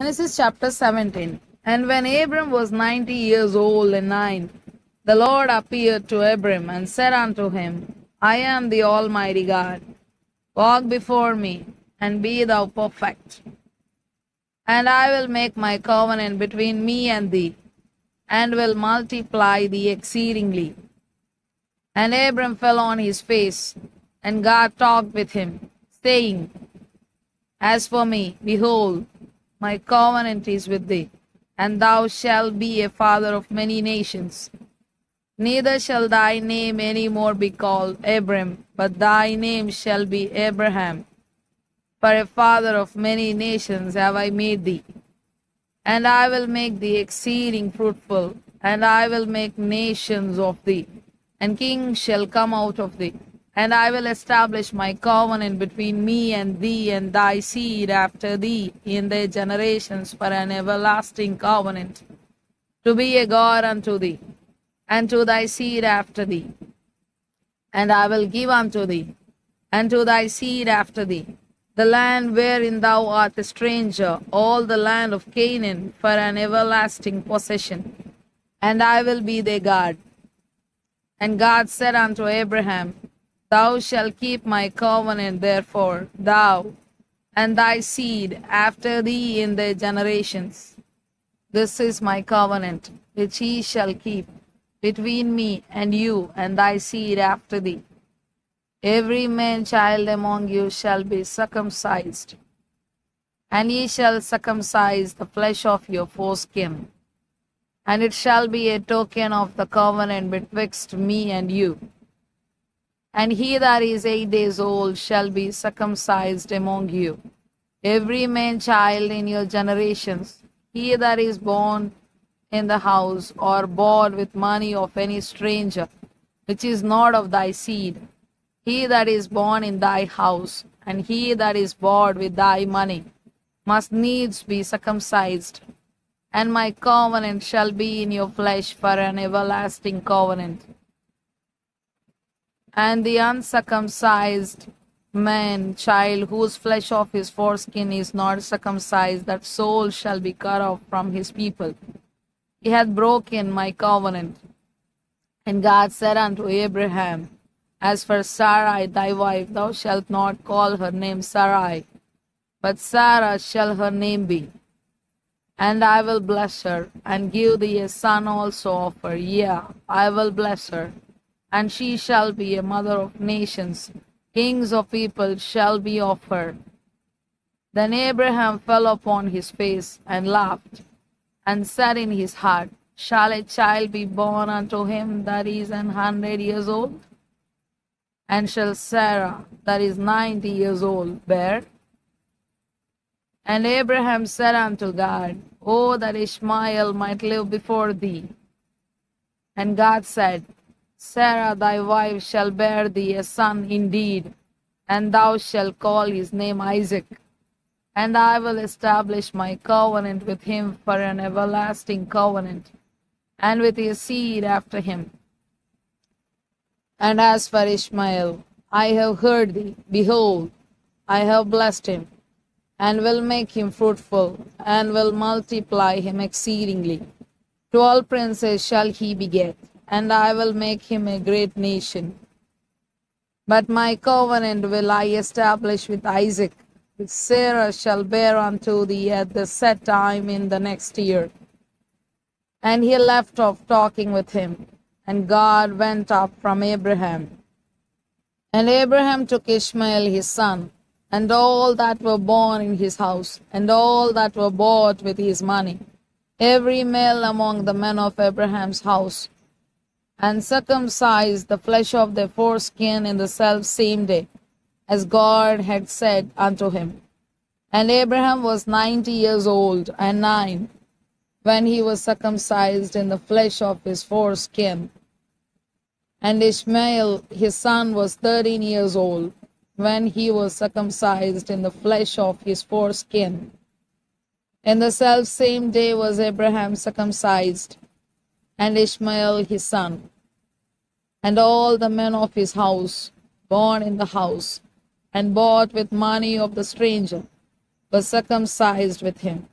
Genesis chapter 17. And when Abram was 90 years old and 9, the Lord appeared to Abram and said unto him, I am the Almighty God. Walk before me, and be thou perfect. And I will make my covenant between me and thee, and will multiply thee exceedingly. And Abram fell on his face, and God talked with him, saying, As for me, behold, my covenant is with thee, and thou shalt be a father of many nations. Neither shall thy name any more be called Abram, but thy name shall be Abraham. For a father of many nations have I made thee. And I will make thee exceeding fruitful, and I will make nations of thee, and kings shall come out of thee. And I will establish my covenant between me and thee and thy seed after thee in their generations for an everlasting covenant, to be a God unto thee, and to thy seed after thee. And I will give unto thee, and to thy seed after thee, the land wherein thou art a stranger, all the land of Canaan, for an everlasting possession. And I will be their God. And God said unto Abraham, Thou shalt keep my covenant, therefore, thou and thy seed after thee in their generations. This is my covenant, which ye shall keep between me and you and thy seed after thee. Every man child among you shall be circumcised, and ye shall circumcise the flesh of your foreskin. And it shall be a token of the covenant betwixt me and you. And he that is 8 days old shall be circumcised among you, every man child in your generations, he that is born in the house or bought with money of any stranger, which is not of thy seed, he that is born in thy house, and he that is bought with thy money, must needs be circumcised. And my covenant shall be in your flesh for an everlasting covenant. And the uncircumcised man child whose flesh of his foreskin is not circumcised, that soul shall be cut off from his people. He hath broken my covenant. And God said unto Abraham, As for Sarai thy wife, thou shalt not call her name Sarai, but Sarah shall her name be. And I will bless her, and give thee a son also of her. Yea, I will bless her, and she shall be a mother of nations. Kings of people shall be of her. Then Abraham fell upon his face and laughed, and said in his heart, Shall a child be born unto him that is 100 years old? And shall Sarah, that is 90 years old, bear? And Abraham said unto God, O that Ishmael might live before thee. And God said, Sarah thy wife shall bear thee a son indeed, and thou shalt call his name Isaac. And I will establish my covenant with him for an everlasting covenant, and with his seed after him. And as for Ishmael, I have heard thee. Behold, I have blessed him, and will make him fruitful, and will multiply him exceedingly. 12 princes shall he beget, and I will make him a great nation. But my covenant will I establish with Isaac, which Sarah shall bear unto thee at the set time in the next year. And he left off talking with him, and God went up from Abraham. And Abraham took Ishmael his son, and all that were born in his house, and all that were bought with his money, every male among the men of Abraham's house, and circumcised the flesh of their foreskin in the selfsame day, as God had said unto him. And Abraham was 90 years old and 9, when he was circumcised in the flesh of his foreskin. And Ishmael his son was 13 years old, when he was circumcised in the flesh of his foreskin. In the selfsame day was Abraham circumcised, and Ishmael his son. And all the men of his house, born in the house, and bought with money of the stranger, were circumcised with him.